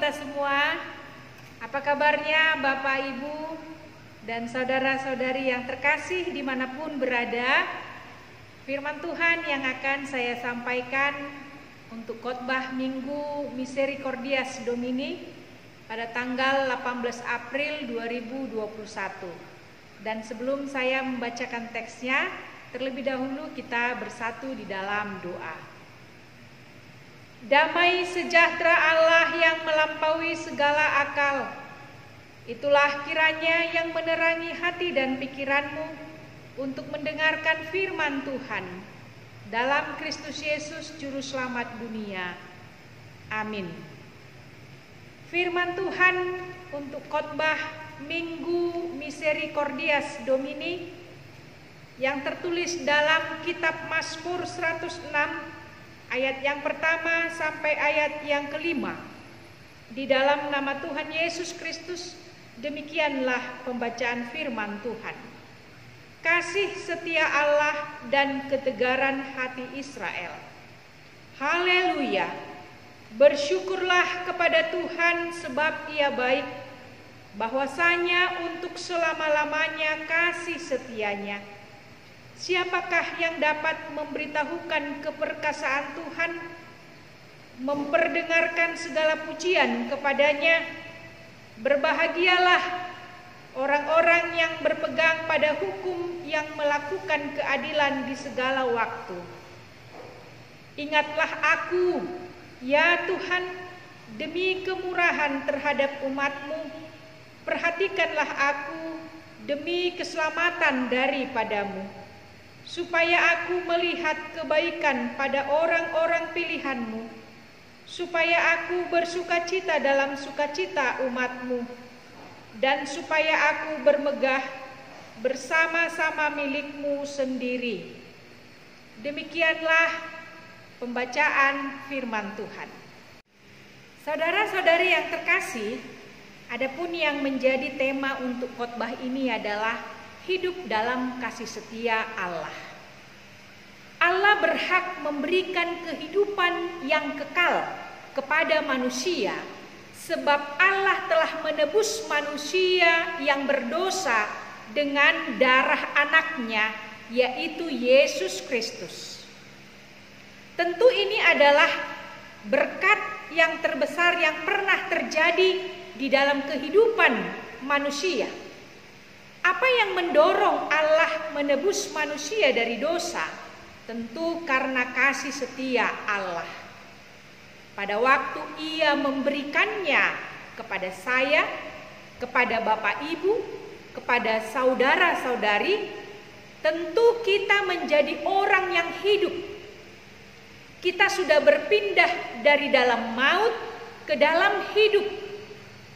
kita semua. Apa kabarnya Bapak, Ibu, dan saudara-saudari yang terkasih dimanapun berada? Firman Tuhan yang akan saya sampaikan untuk khotbah Minggu Misericordias Domini pada tanggal 18 April 2021. Dan sebelum saya membacakan teksnya, terlebih dahulu kita bersatu di dalam doa. Damai sejahtera Allah yang melampaui segala akal, itulah kiranya yang menerangi hati dan pikiranmu untuk mendengarkan firman Tuhan dalam Kristus Yesus Juru Selamat dunia. Amin. Firman Tuhan untuk khotbah Minggu Misericordias Domini yang tertulis dalam kitab Mazmur 106 ayat yang pertama sampai ayat yang kelima. Di dalam nama Tuhan Yesus Kristus, demikianlah pembacaan firman Tuhan. Kasih setia Allah dan ketegaran hati Israel. Haleluya. Bersyukurlah kepada Tuhan sebab Ia baik, bahwasanya untuk selama-lamanya kasih setianya. Siapakah yang dapat memberitahukan keperkasaan Tuhan, memperdengarkan segala pujian kepadanya? Berbahagialah orang-orang yang berpegang pada hukum, yang melakukan keadilan di segala waktu. Ingatlah aku, ya Tuhan, demi kemurahan terhadap umat-Mu. Perhatikanlah aku demi keselamatan daripadamu, supaya aku melihat kebaikan pada orang-orang pilihan-Mu, supaya aku bersukacita dalam sukacita umat-Mu, dan supaya aku bermegah bersama-sama milik-Mu sendiri. Demikianlah pembacaan firman Tuhan. Saudara-saudari yang terkasih, adapun yang menjadi tema untuk khotbah ini adalah hidup dalam kasih setia Allah. Allah berhak memberikan kehidupan yang kekal kepada manusia, sebab Allah telah menebus manusia yang berdosa dengan darah anaknya, yaitu Yesus Kristus. Tentu ini adalah berkat yang terbesar yang pernah terjadi di dalam kehidupan manusia. Apa yang mendorong Allah menebus manusia dari dosa? Tentu karena kasih setia Allah. Pada waktu Ia memberikannya kepada saya, kepada Bapak Ibu, kepada saudara-saudari, tentu kita menjadi orang yang hidup. Kita sudah berpindah dari dalam maut ke dalam hidup,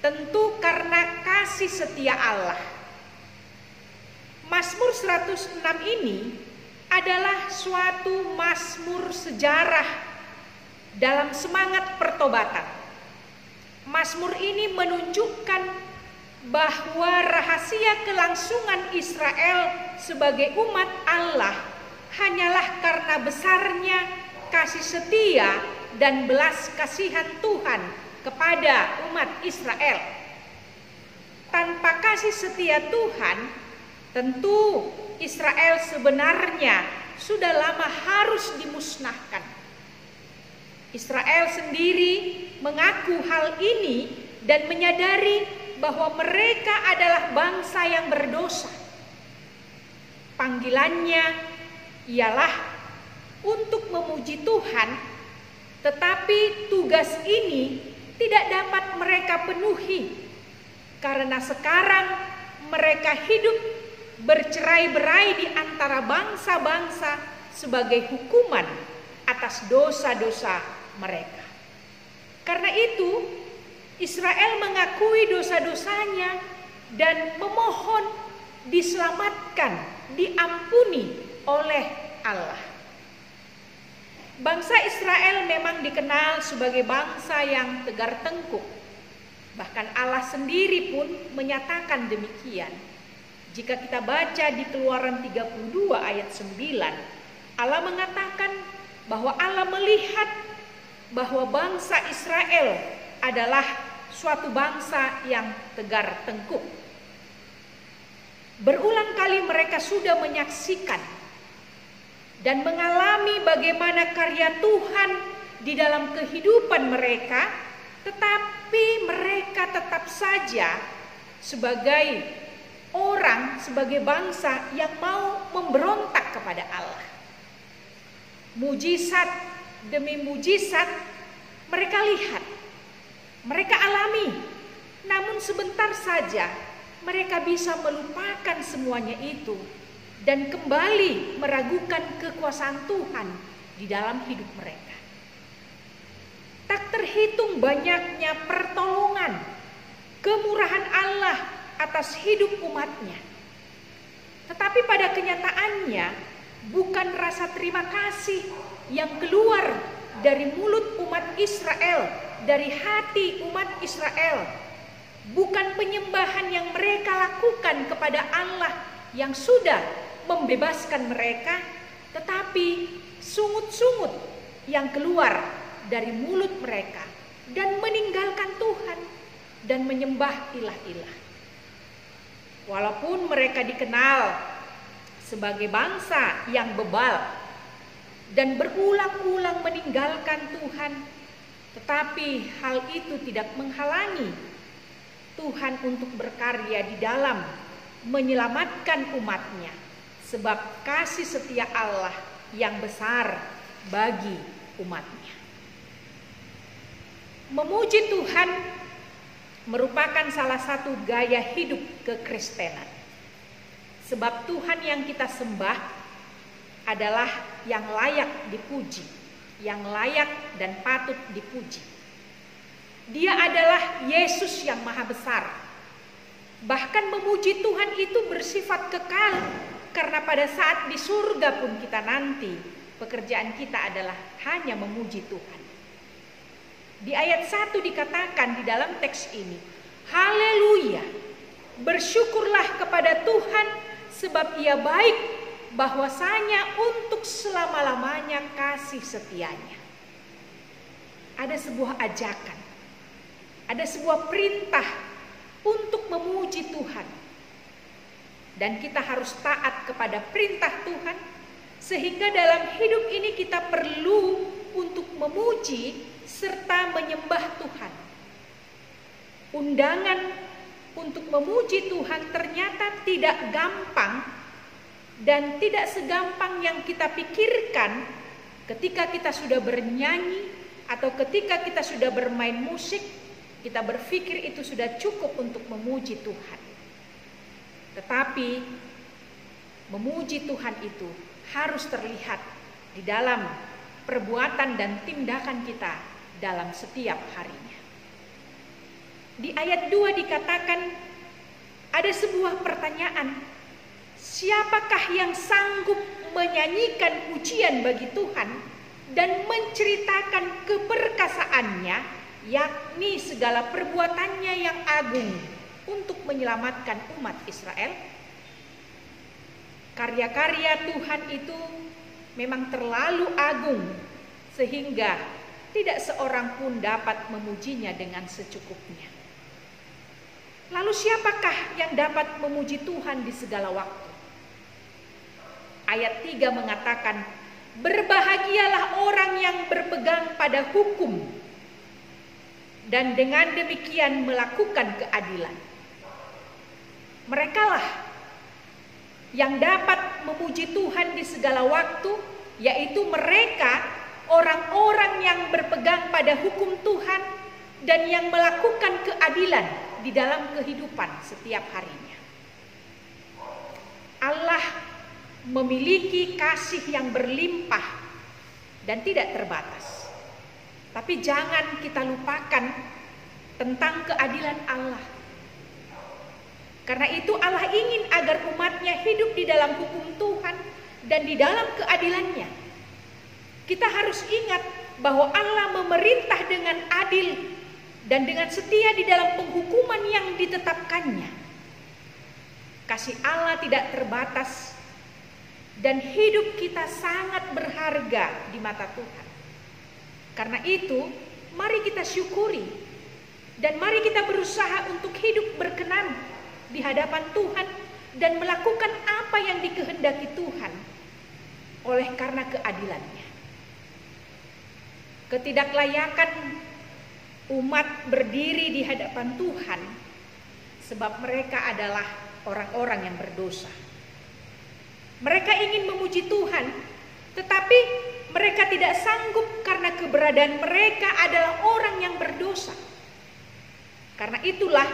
tentu karena kasih setia Allah. Mazmur 106 ini adalah suatu mazmur sejarah dalam semangat pertobatan. Mazmur ini menunjukkan bahwa rahasia kelangsungan Israel sebagai umat Allah hanyalah karena besarnya kasih setia dan belas kasihan Tuhan kepada umat Israel. Tanpa kasih setia Tuhan, tentu Israel sebenarnya sudah lama harus dimusnahkan. Israel sendiri mengaku hal ini dan menyadari bahwa mereka adalah bangsa yang berdosa. Panggilannya ialah untuk memuji Tuhan, tetapi tugas ini tidak dapat mereka penuhi karena sekarang mereka hidup bercerai-berai di antara bangsa-bangsa sebagai hukuman atas dosa-dosa mereka. Karena itu, Israel mengakui dosa-dosanya dan memohon diselamatkan, diampuni oleh Allah. Bangsa Israel memang dikenal sebagai bangsa yang tegar tengkuk. Bahkan Allah sendiri pun menyatakan demikian. Jika kita baca di Keluaran 32 ayat 9, Allah mengatakan bahwa Allah melihat bahwa bangsa Israel adalah suatu bangsa yang tegar tengkuk. Berulang kali mereka sudah menyaksikan dan mengalami bagaimana karya Tuhan di dalam kehidupan mereka, tetapi mereka tetap saja sebagai orang, sebagai bangsa yang mau memberontak kepada Allah. Mujizat demi mujizat mereka lihat, mereka alami, namun sebentar saja mereka bisa melupakan semuanya itu dan kembali meragukan kekuasaan Tuhan di dalam hidup mereka. Tak terhitung banyaknya pertolongan, kemurahan Allah atas hidup umatnya. Tetapi pada kenyataannya, bukan rasa terima kasih yang keluar dari mulut umat Israel, dari hati umat Israel. Bukan penyembahan yang mereka lakukan kepada Allah yang sudah membebaskan mereka, tetapi sungut-sungut yang keluar dari mulut mereka dan meninggalkan Tuhan dan menyembah ilah-ilah. Walaupun mereka dikenal sebagai bangsa yang bebal dan berulang-ulang meninggalkan Tuhan, tetapi hal itu tidak menghalangi Tuhan untuk berkarya di dalam menyelamatkan umatnya, sebab kasih setia Allah yang besar bagi umatnya. Memuji Tuhan merupakan salah satu gaya hidup kekristenan. Sebab Tuhan yang kita sembah adalah yang layak dipuji, yang layak dan patut dipuji. Dia adalah Yesus yang maha besar. Bahkan memuji Tuhan itu bersifat kekal, karena pada saat di surga pun kita nanti, pekerjaan kita adalah hanya memuji Tuhan. Di ayat 1 dikatakan di dalam teks ini, haleluya, bersyukurlah kepada Tuhan sebab ia baik, bahwasanya untuk selama-lamanya kasih setianya. Ada sebuah ajakan, ada sebuah perintah untuk memuji Tuhan. Dan kita harus taat kepada perintah Tuhan, sehingga dalam hidup ini kita perlu untuk memuji serta menyembah Tuhan. Undangan untuk memuji Tuhan ternyata tidak gampang dan tidak segampang yang kita pikirkan ketika kita sudah bernyanyi atau ketika kita sudah bermain musik. Kita berpikir itu sudah cukup untuk memuji Tuhan. Tetapi memuji Tuhan itu harus terlihat di dalam perbuatan dan tindakan kita dalam setiap harinya. Di ayat 2 dikatakan ada sebuah pertanyaan, siapakah yang sanggup menyanyikan pujian bagi Tuhan dan menceritakan keperkasaannya, yakni segala perbuatannya yang agung untuk menyelamatkan umat Israel? Karya-karya Tuhan itu memang terlalu agung sehingga tidak seorang pun dapat memujinya dengan secukupnya. Lalu siapakah yang dapat memuji Tuhan di segala waktu? Ayat 3 mengatakan, berbahagialah orang yang berpegang pada hukum dan dengan demikian melakukan keadilan. Merekalah yang dapat memuji Tuhan di segala waktu, yaitu mereka orang-orang yang berpegang pada hukum Tuhan dan yang melakukan keadilan di dalam kehidupan setiap harinya. Allah memiliki kasih yang berlimpah dan tidak terbatas. Tapi jangan kita lupakan tentang keadilan Allah. Karena itu Allah ingin agar umatnya hidup di dalam hukum Tuhan dan di dalam keadilannya. Kita harus ingat bahwa Allah memerintah dengan adil dan dengan setia di dalam penghukuman yang ditetapkannya. Kasih Allah tidak terbatas dan hidup kita sangat berharga di mata Tuhan. Karena itu, mari kita syukuri Dan mari kita berusaha untuk hidup berkenan di hadapan Tuhan dan melakukan apa yang dikehendaki Tuhan oleh karena keadilannya. Ketidaklayakan umat berdiri di hadapan Tuhan sebab mereka adalah orang-orang yang berdosa. Mereka ingin memuji Tuhan, tetapi mereka tidak sanggup karena keberadaan mereka adalah orang yang berdosa. Karena itulah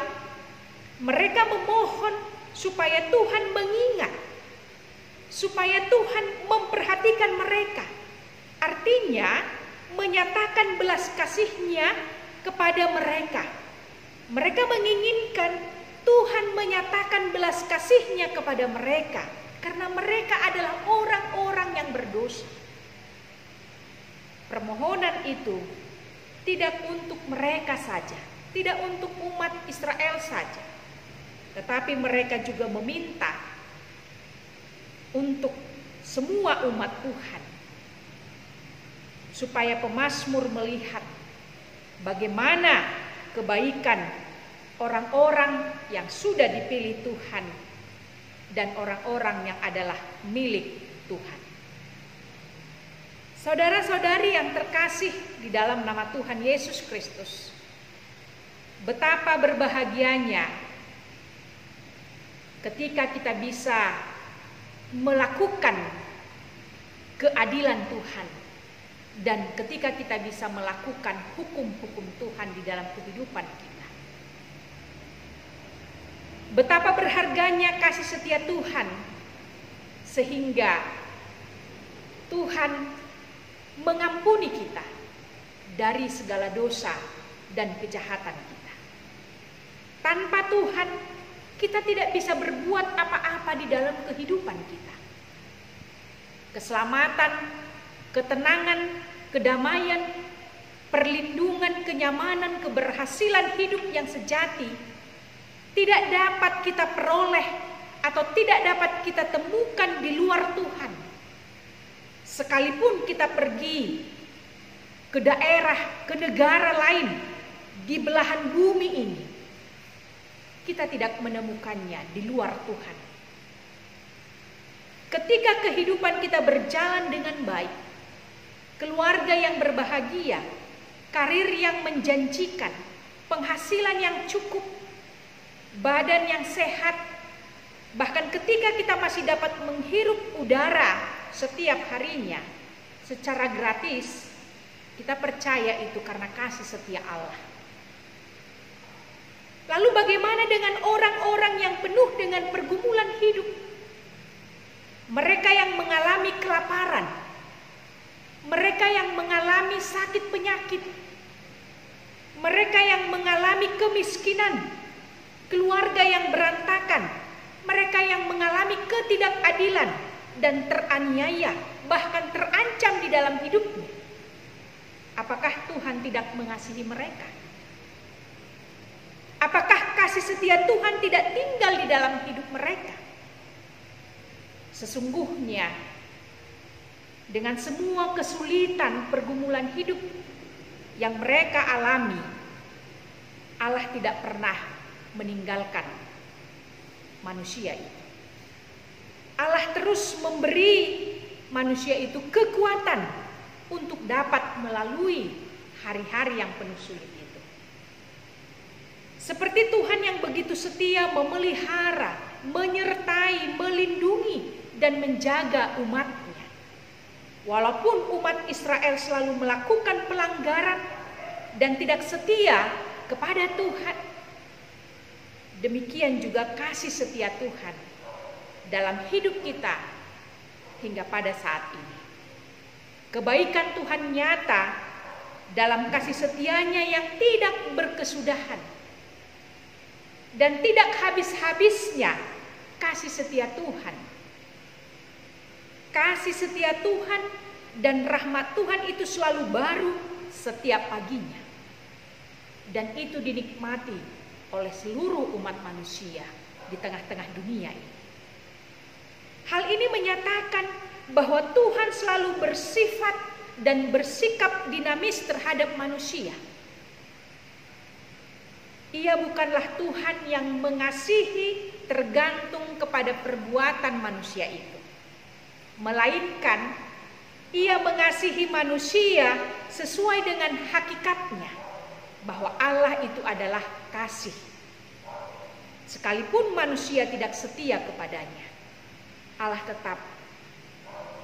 mereka memohon supaya Tuhan mengingat, supaya Tuhan memperhatikan mereka. Artinya menyatakan belas kasih-Nya kepada mereka. Mereka menginginkan Tuhan menyatakan belas kasih-Nya kepada mereka karena mereka adalah orang-orang yang berdosa. Permohonan itu tidak untuk mereka saja, tidak untuk umat Israel saja, tetapi mereka juga meminta untuk semua umat Tuhan, supaya pemazmur melihat bagaimana kebaikan orang-orang yang sudah dipilih Tuhan dan orang-orang yang adalah milik Tuhan. Saudara-saudari yang terkasih di dalam nama Tuhan Yesus Kristus, betapa berbahagianya ketika kita bisa melakukan keadilan Tuhan dan ketika kita bisa melakukan hukum-hukum Tuhan di dalam kehidupan kita. Betapa berharganya kasih setia Tuhan sehingga Tuhan mengampuni kita dari segala dosa dan kejahatan kita. Tanpa Tuhan, kita tidak bisa berbuat apa-apa di dalam kehidupan kita. Keselamatan, ketenangan, kedamaian, perlindungan, kenyamanan, keberhasilan hidup yang sejati tidak dapat kita peroleh atau tidak dapat kita temukan di luar Tuhan. Sekalipun kita pergi ke daerah, ke negara lain di belahan bumi ini, kita tidak menemukannya di luar Tuhan. Ketika kehidupan kita berjalan dengan baik, keluarga yang berbahagia, karir yang menjanjikan, penghasilan yang cukup, badan yang sehat, bahkan ketika kita masih dapat menghirup udara setiap harinya secara gratis, kita percaya itu karena kasih setia Allah. Lalu bagaimana dengan orang-orang yang penuh dengan pergumulan hidup? Mereka yang mengalami kelaparan, mereka yang mengalami sakit penyakit, mereka yang mengalami kemiskinan, keluarga yang berantakan, mereka yang mengalami ketidakadilan dan teraniaya, bahkan terancam di dalam hidupnya. Apakah Tuhan tidak mengasihi mereka? Apakah kasih setia Tuhan tidak tinggal di dalam hidup mereka? Sesungguhnya dengan semua kesulitan pergumulan hidup yang mereka alami, Allah tidak pernah meninggalkan manusia itu. Allah terus memberi manusia itu kekuatan untuk dapat melalui hari-hari yang penuh sulit itu. Seperti Tuhan yang begitu setia memelihara, menyertai, melindungi, dan menjaga umatnya. Walaupun umat Israel selalu melakukan pelanggaran dan tidak setia kepada Tuhan, demikian juga kasih setia Tuhan dalam hidup kita hingga pada saat ini. Kebaikan Tuhan nyata dalam kasih setianya yang tidak berkesudahan dan tidak habis-habisnya kasih setia Tuhan. Kasih setia Tuhan dan rahmat Tuhan itu selalu baru setiap paginya. Dan itu dinikmati oleh seluruh umat manusia di tengah-tengah dunia ini. Hal ini menyatakan bahwa Tuhan selalu bersifat dan bersikap dinamis terhadap manusia. Ia bukanlah Tuhan yang mengasihi tergantung kepada perbuatan manusia itu, melainkan Ia mengasihi manusia sesuai dengan hakikatnya, bahwa Allah itu adalah kasih. Sekalipun manusia tidak setia kepadanya, Allah tetap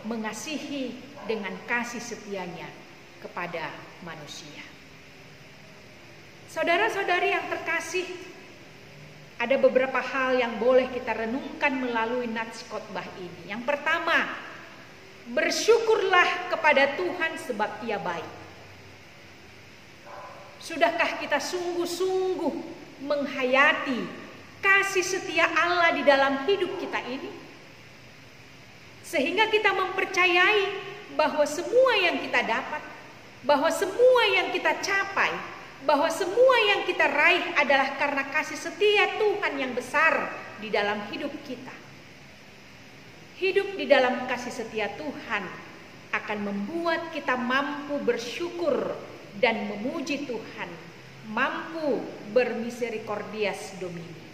mengasihi dengan kasih setianya kepada manusia. Saudara-saudari yang terkasih, ada beberapa hal yang boleh kita renungkan melalui nats khotbah ini. Yang pertama, bersyukurlah kepada Tuhan sebab Ia baik. Sudahkah kita sungguh-sungguh menghayati kasih setia Allah di dalam hidup kita ini? Sehingga kita mempercayai bahwa semua yang kita dapat, bahwa semua yang kita capai, bahwa semua yang kita raih adalah karena kasih setia Tuhan yang besar di dalam hidup kita. Hidup di dalam kasih setia Tuhan akan membuat kita mampu bersyukur dan memuji Tuhan, mampu bermisericordias Domini.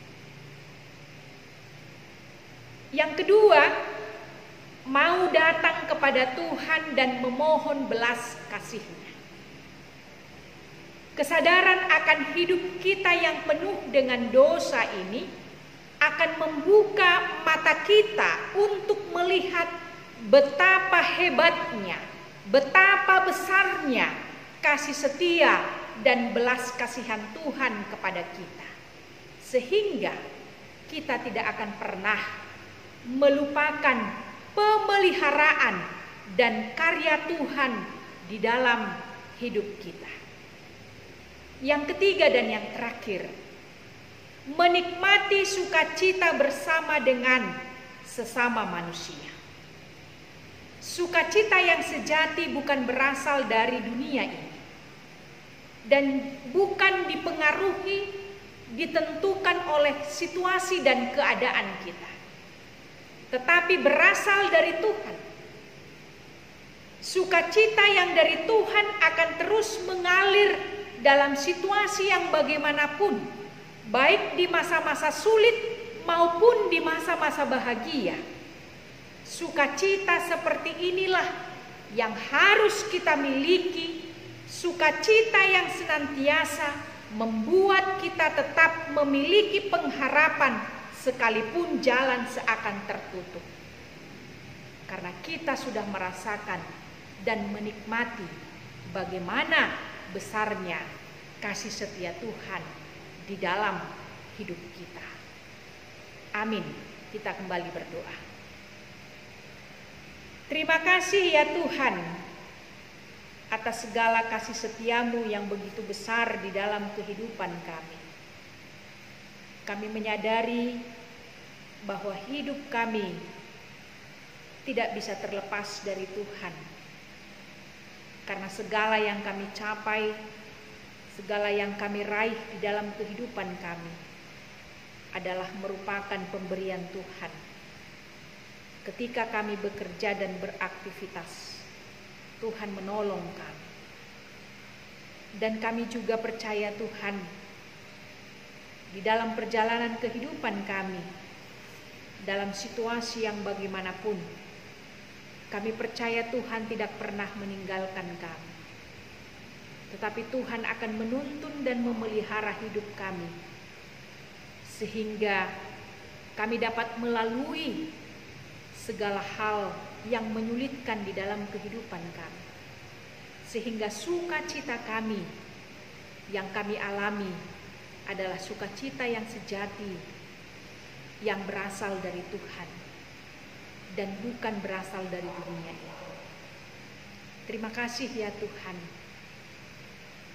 Yang kedua, mau datang kepada Tuhan dan memohon belas kasih-Nya. Kesadaran akan hidup kita yang penuh dengan dosa ini akan membuka mata kita untuk melihat betapa hebatnya, betapa besarnya kasih setia dan belas kasihan Tuhan kepada kita. Sehingga kita tidak akan pernah melupakan pemeliharaan dan karya Tuhan di dalam hidup kita. Yang ketiga dan yang terakhir, menikmati sukacita bersama dengan sesama manusia. Sukacita yang sejati bukan berasal dari dunia ini dan bukan dipengaruhi, ditentukan oleh situasi dan keadaan kita, tetapi berasal dari Tuhan. Sukacita yang dari Tuhan akan terus mengalir dalam situasi yang bagaimanapun, baik di masa-masa sulit maupun di masa-masa bahagia. Sukacita seperti inilah yang harus kita miliki, sukacita yang senantiasa membuat kita tetap memiliki pengharapan sekalipun jalan seakan tertutup. Karena kita sudah merasakan dan menikmati bagaimana besarnya kasih setia Tuhan di dalam hidup kita. Amin. Kita kembali berdoa. Terima kasih ya Tuhan atas segala kasih setiamu yang begitu besar di dalam kehidupan kami. Kami menyadari bahwa hidup kami tidak bisa terlepas dari Tuhan. Karena segala yang kami capai, segala yang kami raih di dalam kehidupan kami adalah merupakan pemberian Tuhan. Ketika kami bekerja dan beraktivitas, Tuhan menolong kami. Dan kami juga percaya Tuhan, di dalam perjalanan kehidupan kami, dalam situasi yang bagaimanapun, kami percaya Tuhan tidak pernah meninggalkan kami. Tetapi Tuhan akan menuntun dan memelihara hidup kami, sehingga kami dapat melalui segala hal yang menyulitkan di dalam kehidupan kami. Sehingga sukacita kami yang kami alami adalah sukacita yang sejati, yang berasal dari Tuhan dan bukan berasal dari dunia ini. Terima kasih ya Tuhan.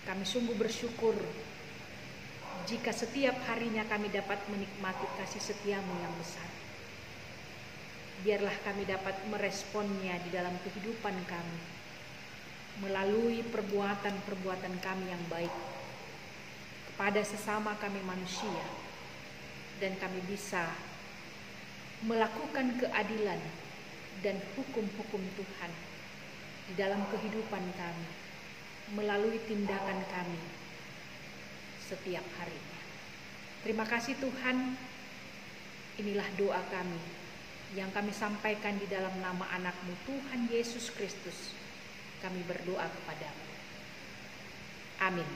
Kami sungguh bersyukur jika setiap harinya kami dapat menikmati kasih setiamu yang besar. Biarlah kami dapat meresponnya di dalam kehidupan kami melalui perbuatan-perbuatan kami yang baik kepada sesama kami manusia, dan kami bisa melakukan keadilan dan hukum-hukum Tuhan di dalam kehidupan kami melalui tindakan kami setiap harinya. Terima kasih Tuhan, inilah doa kami yang kami sampaikan di dalam nama anak-Mu Tuhan Yesus Kristus. Kami berdoa kepadamu. Amin.